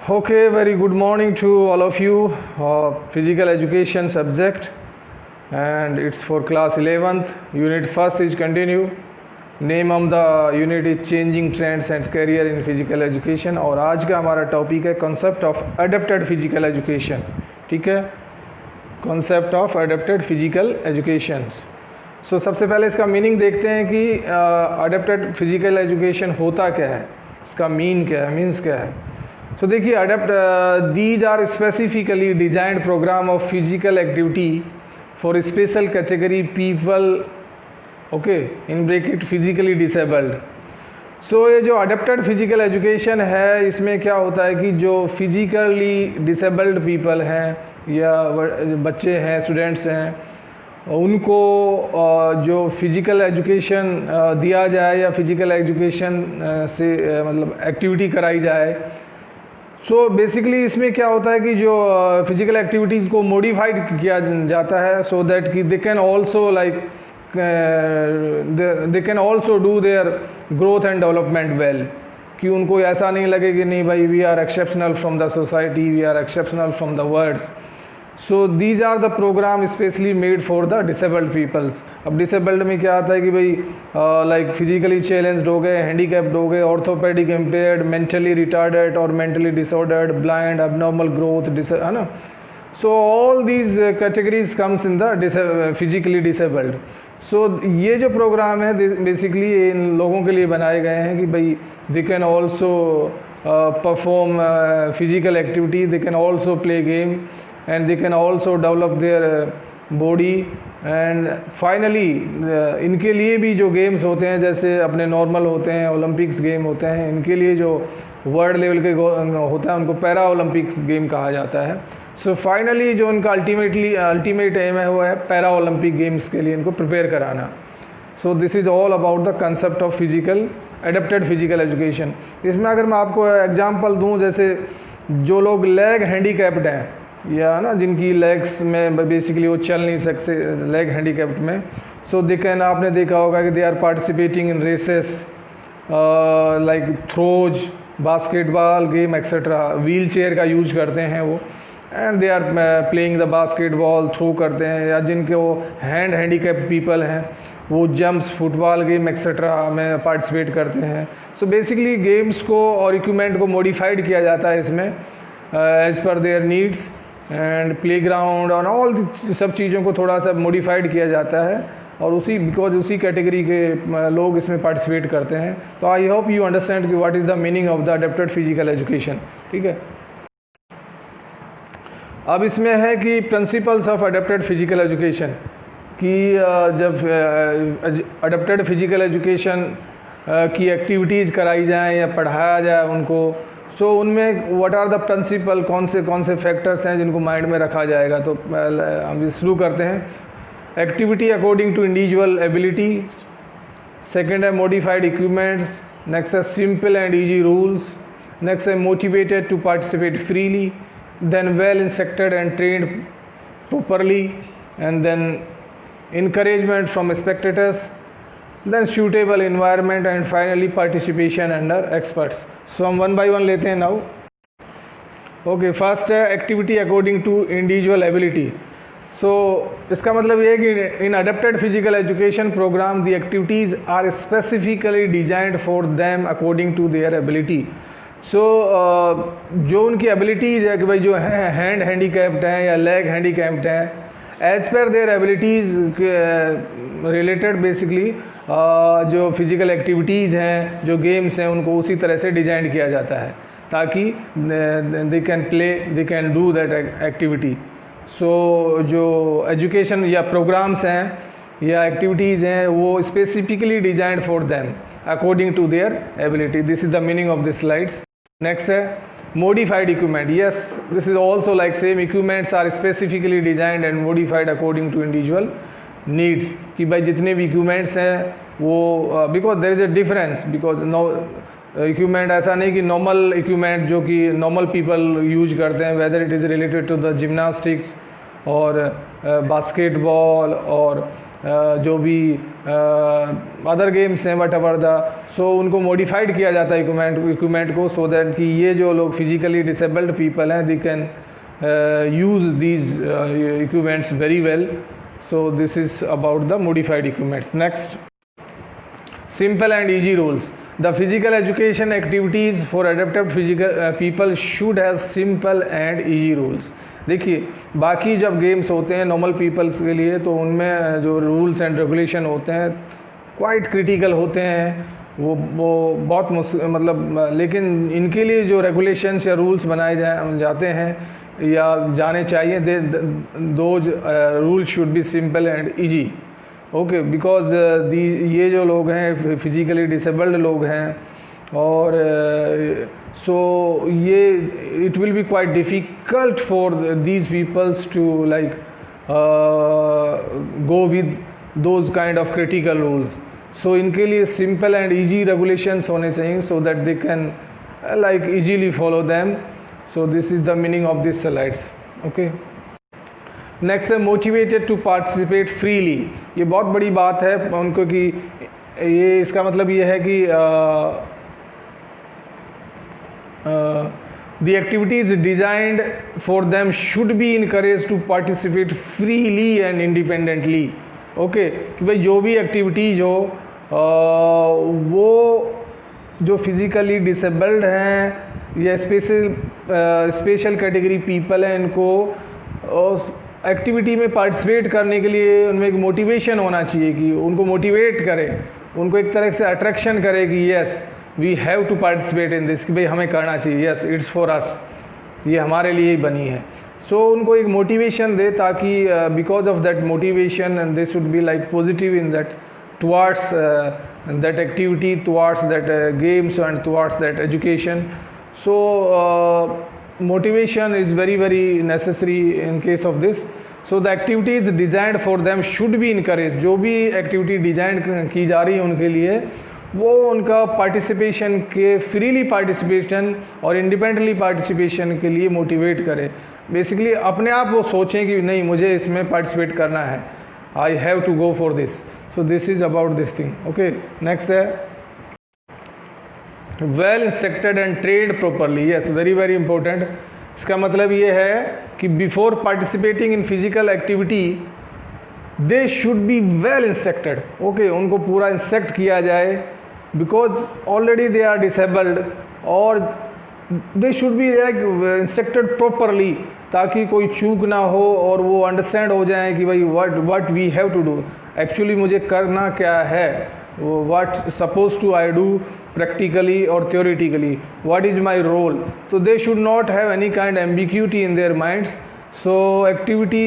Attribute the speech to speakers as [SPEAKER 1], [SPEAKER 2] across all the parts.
[SPEAKER 1] Okay, very good morning to all of you. Physical education subject, and it's for class 11th. Unit first is continue. Name of the unit is changing trends and career in physical education. और आज का हमारा topic है concept of adapted physical education. ठीक है, concept of adapted physical education. So सबसे पहले इसका मीनिंग देखते हैं कि adapted physical education होता क्या है, इसका मीन क्या है, मीन्स क्या है. So देखिए adept these are specifically designed programme of physical activity for special category people, okay, in bracket physically disabled. So ये जो अडेप्टेड फिजिकल एजुकेशन है, इसमें क्या होता है कि जो फिजिकली डिसेबल्ड पीपल हैं या बच्चे हैं, स्टूडेंट्स हैं, उनको जो फिजिकल एजुकेशन दिया जाए या फिजिकल एजुकेशन से मतलब एक्टिविटी कराई जाए. सो बेसिकली इसमें क्या होता है कि जो फिजिकल एक्टिविटीज़ को मॉडिफाइड किया जाता है सो दैट कि they can also like they can also do their growth and development well, कि उनको ऐसा नहीं लगे कि नहीं भाई we are exceptional from the society, we are exceptional from the words. So these are the programme specially made for the disabled peoples. अब disabled में क्या आता है कि भाई लाइक फिजिकली चैलेंज्ड हो गए, हैंडीकैप्ड हो गए, ऑर्थोपेडिक इम्पेयर्ड, मेंटली रिटार्डेड और mentally disordered, blind, abnormal growth, है ना. So all these categories comes in the physically disabled. So ये जो प्रोग्राम है बेसिकली इन लोगों के लिए बनाए गए हैं कि भाई दे can also perform physical activity, they can also play game and they can also develop their body. And finally इनके लिए भी जो गेम्स होते हैं जैसे अपने नॉर्मल होते हैं, ओलंपिक्स गेम होते हैं, इनके लिए जो वर्ल्ड लेवल के होता है उनको पैरा ओलंपिक्स गेम कहा जाता है. सो फाइनली जो उनका अल्टीमेट एम है वो है पैरा ओलंपिक गेम्स के लिए इनको प्रिपेयर कराना. सो this is all about the concept of physical adapted physical education. इसमें अगर मैं आपको एग्जांपल दूं, जैसे जो लोग लेग हैंडीकैप्ड हैं या ना जिनकी लेग्स में बेसिकली वो चल नहीं सकते, लेग हैंडीकैप्ड में, सो दे कैन, आपने देखा होगा कि they are participating in races like throws, basketball game etcetera. Wheelchair का यूज करते हैं वो, and they are playing the basketball, throw करते हैं. या जिनके वो हैंडीकैप्ड पीपल हैं वो जंप्स, फुटबॉल गेम एक्सेट्रा में पार्टिसिपेट करते हैं. सो बेसिकली गेम्स को और इक्विपमेंट को मॉडिफाइड किया जाता है इसमें as per their needs and playground और ऑल सब चीज़ों को थोड़ा सा मॉडिफाइड किया जाता है और उसी कैटेगरी के लोग इसमें पार्टिसिपेट करते हैं. तो आई होप यू अंडरस्टैंड कि what is the meaning of the adapted physical education. ठीक है, अब इसमें है कि principles of adapted physical education, कि जब अडेप्टेड फिजिकल एजुकेशन की एक्टिविटीज़ कराई जाएँ या पढ़ाया जाए उनको, सो उनमें व्हाट आर द प्रिंसिपल, कौन से फैक्टर्स हैं जिनको माइंड में रखा जाएगा. तो हम शुरू करते हैं. Activity according to individual ability, second है मॉडिफाइड इक्विपमेंट्स, नेक्स्ट है simple and easy rules, next है motivated to participate freely, then well instructed and trained properly, and then encouragement from spectators, then suitable environment, and finally participation under experts. So हम one by one लेते हैं now. Okay, first है activity according to individual ability. So इसका मतलब ये है कि in adapted physical education program the activities are specifically designed for them according to their ability. So जो उनकी abilities है कि भाई जो है हैंड हैंडीकैप्ड हैं या लेग हैंडीकैप्ड हैं, as per their abilities related basically जो फिज़िकल एक्टिविटीज़ हैं, जो गेम्स हैं, उनको उसी तरह से डिज़ाइन किया जाता है ताकि they can play, they can do that activity. So जो एजुकेशन या प्रोग्राम्स हैं या एक्टिविटीज़ हैं वो specifically designed for them according to their ability. This is the meaning of this slides. Next है modified equipment. Yes, this is also like same, equipments are specifically designed and modified according to individual needs. कि भाई जितने भी equipments हैं वो because there is a difference, because no equipment ऐसा नहीं कि normal equipment जो कि normal people use करते हैं, whether it is related to the gymnastics और basketball और जो भी अदर गेम्स हैं वट एवर द, सो उनको मॉडिफाइड किया जाता है इक्विपमेंट को, सो दैट कि ये जो लोग फिजिकली डिसेबल्ड पीपल हैं they can use these equipments very well. So this is about the modified equipments. Next, simple and easy rules. The physical education activities for adapted physical people should have simple and easy rules. देखिए, बाकी जब games होते हैं normal peoples के लिए तो उनमें जो रूल्स एंड रेगुलेशन होते हैं क्वाइट क्रिटिकल होते हैं, वो बहुत मतलब, लेकिन इनके लिए जो रेगुलेशंस या रूल्स बनाए जाते हैं या जाने चाहिए, those rule should be simple and easy. Okay, because ये जो लोग हैं फिजिकली डिसेबल्ड लोग हैं और सो ये it will be quite difficult for these peoples to like go with those kind of critical rules. So इनके लिए सिंपल एंड ईजी रेगुलेशंस होने चाहिए so that they can like easily follow them. So this is the meaning of this slides. Okay, next है motivated to participate freely. ये बहुत बड़ी बात है उनको कि ये इसका मतलब ये है कि the activities designed for them should be encourage to participate freely and independently. Okay, कि भाई जो भी एक्टिविटीज हो वो जो फिजिकली डिसेबल्ड हैं या स्पेशल कैटेगरी पीपल हैं इनको एक्टिविटी में पार्टिसिपेट करने के लिए उनमें एक मोटिवेशन होना चाहिए कि उनको मोटिवेट करे, उनको एक तरह से अट्रैक्शन करे कि yes we have to participate in this, कि भाई हमें करना चाहिए, यस इट्स फॉर अस, ये हमारे लिए ही बनी है. सो उनको एक मोटिवेशन दे ताकि because of that motivation and they should be like positive in that towards that activity, towards that games and towards that education. So motivation is very very necessary in case of this. So the activities designed for them should be encouraged. जो भी activity design की जा रही है उनके लिए वो उनका पार्टिसिपेशन के फ्रीली पार्टिसिपेशन और इंडिपेंडेंटली पार्टिसिपेशन के लिए मोटिवेट करे. बेसिकली अपने आप वो सोचें कि नहीं मुझे इसमें पार्टिसिपेट करना है, I have to go for this. So this is about this thing. Okay, next है well instructed and trained properly. Yes, very very important. इसका मतलब ये है कि before participating in physical activity they should be well instructed. Okay, उनको पूरा instruct किया जाए because already they are disabled और they should be like instructed properly ताकि कोई चूक ना हो और वो अंडरस्टैंड हो जाए कि भाई what we have to do, actually मुझे करना क्या है, what supposed to I do practically or theoretically, what is my role. So they should not have any kind of ambiguity in their minds. So activity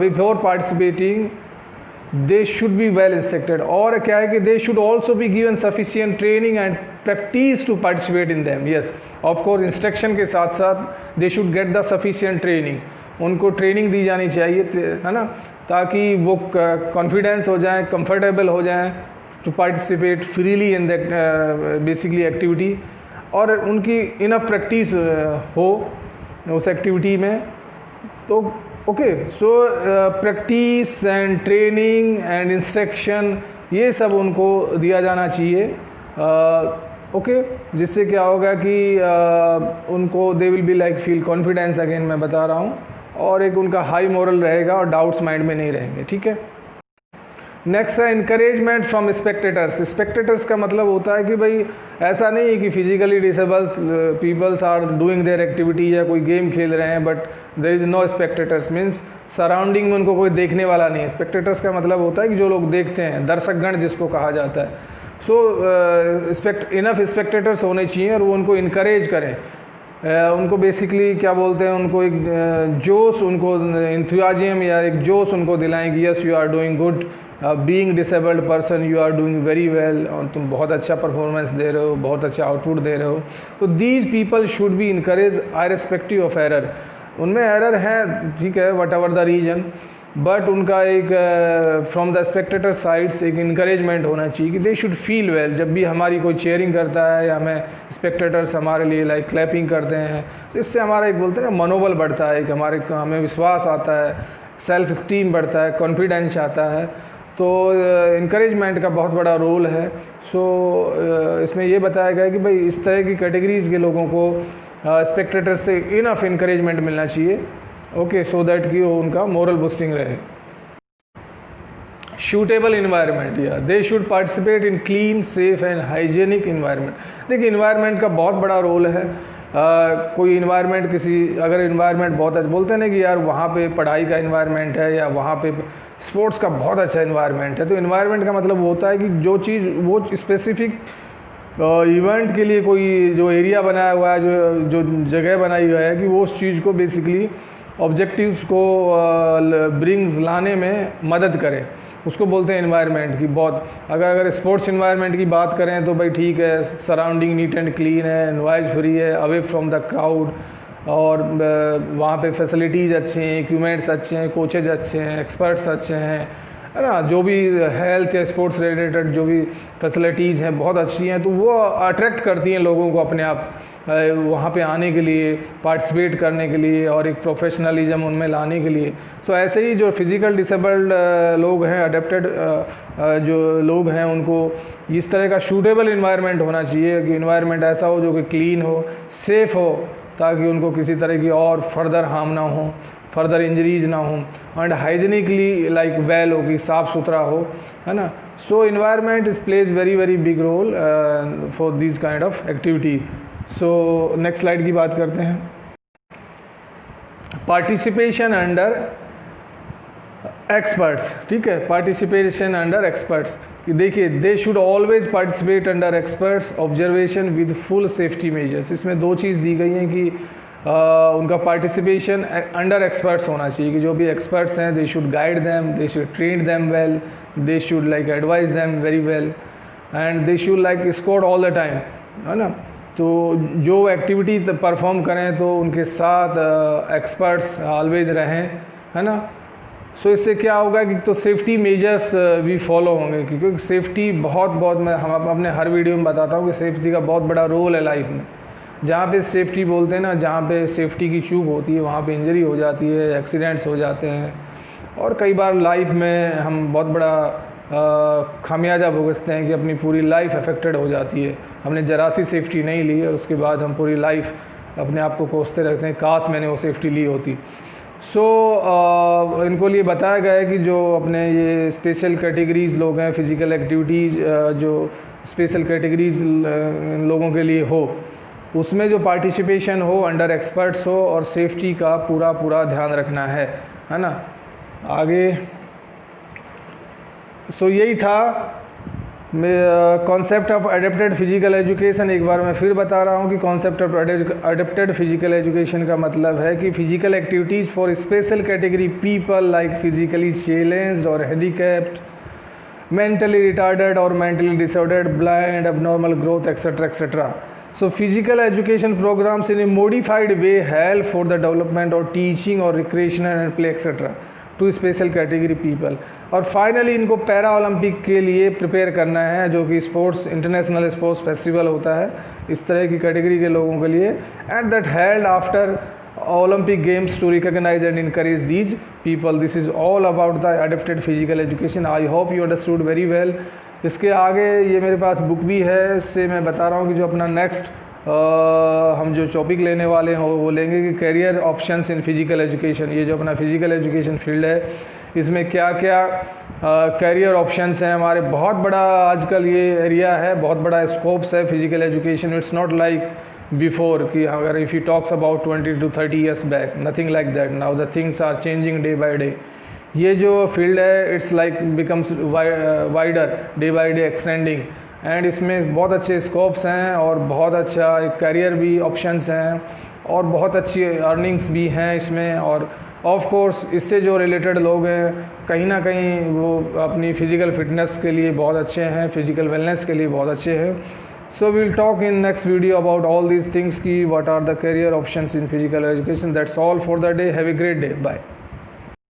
[SPEAKER 1] before participating they should be well instructed. और क्या है कि they should also be given sufficient training and practice to participate in them. Yes, of course instruction के साथ साथ they should get the sufficient training. उनको training दी जानी चाहिए, है ना, ताकि वो कॉन्फिडेंस हो जाए, कंफर्टेबल हो जाए to participate freely in that basically activity और उनकी इनफ प्रैक्टिस हो उस एक्टिविटी में. तो okay, so practice and training and instruction ये सब उनको दिया जाना चाहिए. ओके, जिससे क्या होगा कि उनको they will be like feel confidence, again मैं बता रहा हूँ, और एक उनका हाई मोरल रहेगा और डाउट्स माइंड में नहीं रहेंगे. ठीक है. नेक्स्ट है इंकरेजमेंट फ्रॉम स्पेक्टेटर्स. स्पेक्टेटर्स का मतलब होता है कि भाई ऐसा नहीं है कि physically disables peoples are doing their activity या कोई गेम खेल रहे हैं but there is no spectators, means surrounding में उनको कोई देखने वाला नहीं है. स्पेक्टेटर्स का मतलब होता है कि जो लोग देखते हैं, दर्शकगण जिसको कहा जाता है. सो इनफ स्पेक्टेटर्स होने चाहिए और वो उनको इनकरेज करें, उनको बेसिकली क्या बोलते हैं, उनको एक जोश, उनको इंथुजियाज्म या एक जोश उनको दिलाएं कि yes you are doing good, being disabled person you are doing very well, और तुम बहुत अच्छा परफॉर्मेंस दे रहे हो, बहुत अच्छा आउटपुट दे रहे हो. तो these people should be encourage irrespective of error. उनमें एरर है, ठीक है, whatever the reason, but उनका एक फ्रॉम द स्पेक्टेटर साइड्स एक इनकरेजमेंट होना चाहिए कि दे शुड फील वेल. जब भी हमारी कोई चेयरिंग करता है या हमें स्पेक्टेटर्स हमारे लिए लाइक क्लैपिंग करते हैं तो इससे हमारा एक बोलते हैं ना मनोबल बढ़ता है, कि हमें विश्वास आता है, सेल्फ स्टीम बढ़ता है, कॉन्फिडेंस आता है. तो इनकरेजमेंट का बहुत बड़ा रोल है। सो इसमें ये बताया गया कि भाई इस तरह की कैटेगरीज़ के लोगों को स्पेक्टेटर से इनफ इनकरेजमेंट मिलना चाहिए, ओके, सो दैट कि वो उनका मोरल बूस्टिंग रहे। सूटेबल इन्वायरमेंट, या they should participate in clean, safe and hygienic environment. देखिए इन्वायरमेंट का बहुत बड़ा रोल है। कोई इन्वायरमेंट अगर इन्वायरमेंट बहुत अच्छा, बोलते हैं ना कि यार वहाँ पे पढ़ाई का इन्वायरमेंट है या वहाँ पे स्पोर्ट्स का बहुत अच्छा इन्वायरमेंट है, तो इन्वायरमेंट का मतलब होता है कि जो चीज़ वो स्पेसिफिक इवेंट के लिए कोई जो एरिया बनाया हुआ है, जो जगह बनाई हुई है कि वो उस चीज़ को बेसिकली ऑब्जेक्टिव्स को ब्रिंग्स लाने में मदद करे, उसको बोलते हैं इन्वायरमेंट की। बहुत अगर स्पोर्ट्स इन्वायरमेंट की बात करें तो भाई ठीक है, सराउंडिंग नीट एंड क्लीन है, नॉइज़ फ्री है, अवे फ्रॉम द क्राउड, और वहाँ पे फैसिलिटीज़ अच्छे हैं, इक्विपमेंट्स अच्छे हैं, कोचेज अच्छे हैं, एक्सपर्ट्स अच्छे हैं, है ना, जो भी हेल्थ या स्पोर्ट्स रिलेटेड जो भी फैसिलिटीज़ हैं बहुत अच्छी हैं, तो वो अट्रैक्ट करती हैं लोगों को अपने आप वहाँ पे आने के लिए, पार्टिसिपेट करने के लिए और एक प्रोफेशनलिज्म उनमें लाने के लिए। सो ऐसे ही जो फिज़िकल डिसेबल्ड लोग हैं, अडेप्टेड जो लोग हैं, उनको इस तरह का सूटेबल इन्वायरमेंट होना चाहिए कि इन्वायरमेंट ऐसा हो जो कि क्लीन हो, सेफ़ हो, ताकि उनको किसी तरह की और फर्दर हार्म ना हो, फर्दर इंजरीज ना हो, एंड हाइजीनिकली लाइक वेल हो, कि साफ़ सुथरा हो, है ना। So environment is plays very big role for this kind of activity. So next slide की बात करते हैं। पार्टिसिपेशन अंडर एक्सपर्ट्स, ठीक है, पार्टिसिपेशन अंडर एक्सपर्ट्स, कि देखिए they should always participate under experts observation with full safety measures. इसमें दो चीज़ दी गई हैं कि उनका पार्टिसिपेशन अंडर एक्सपर्ट्स होना चाहिए, कि जो भी एक्सपर्ट्स हैं they should guide them, they should train them well, they should like advise them very well, and they should like score all the time, है ना। तो जो एक्टिविटी परफॉर्म करें तो उनके साथ एक्सपर्ट्स ऑलवेज रहें, है ना। सो इससे क्या होगा कि तो सेफ्टी मेजर्स भी फॉलो होंगे, क्योंकि सेफ्टी बहुत मैं हम अपने हर वीडियो में बताता हूँ कि सेफ्टी का बहुत बड़ा रोल है लाइफ में। जहाँ पे सेफ्टी बोलते हैं ना, जहाँ पे सेफ्टी की चूक होती है वहाँ पे इंजरी हो जाती है, एक्सीडेंट्स हो जाते हैं, और कई बार लाइफ में हम बहुत बड़ा खामियाजा भुगतते हैं कि अपनी पूरी लाइफ अफेक्टेड हो जाती है। हमने ज़रा सी सेफ्टी नहीं ली और उसके बाद हम पूरी लाइफ अपने आप को कोसते रहते हैं, काश मैंने वो सेफ्टी ली होती। सो इनको लिए बताया गया है कि जो अपने ये स्पेशल कैटेगरीज़ लोग हैं, फ़िज़िकल एक्टिविटीज़ जो स्पेशल कैटेगरीज़ लोगों के लिए हो, उसमें जो पार्टिसिपेशन हो अंडर एक्सपर्ट्स हो, और सेफ्टी का पूरा ध्यान रखना है ना। आगे सो यही था concept of adapted physical education. एक बार मैं फिर बता रहा हूँ कि concept of adapted physical education का मतलब है कि physical activities for special category people like physically challenged और हैंडीकैप्ड, मेंटली रिटार्डेड और mentally disordered, blind, abnormal growth, etc. So physical education programs in a modified way help for the development or teaching or recreational and play etc. to special category people. और finally इनको para Olympic के लिए prepare करना है, जो कि sports international sports festival होता है इस तरह की कैटेगरी के लोगों के लिए, and that held after Olympic Games to recognize and encourage these people. This is all about the adapted physical education. I hope you understood very well. इसके आगे ये मेरे पास बुक भी है, इससे मैं बता रहा हूँ कि जो अपना नेक्स्ट हम जो टॉपिक लेने वाले हैं वो लेंगे कि career options in physical education. ये जो अपना फिजिकल एजुकेशन फील्ड है, इसमें क्या क्या करियर ऑप्शंस हैं हमारे। बहुत बड़ा आजकल ये एरिया है, बहुत बड़ा स्कोप्स है physical education. It's not like before कि अगर if you talks about 20 to 30 years back, nothing like that. Now the things are changing day by day. ये जो फील्ड है it's like becomes wider day by day extending, and इसमें बहुत अच्छे scopes हैं और बहुत अच्छा करियर भी ऑप्शंस हैं और बहुत अच्छी अर्निंग्स भी हैं इसमें। और ऑफ कोर्स इससे जो रिलेटेड लोग हैं कहीं ना कहीं वो अपनी फ़िज़िकल फिटनेस के लिए बहुत अच्छे हैं, फिज़िकल वेलनेस के लिए बहुत अच्छे हैं। So we'll talk in next video about all these things, ki what are the career options in physical education. That's all for the day. Have a great day. Bye.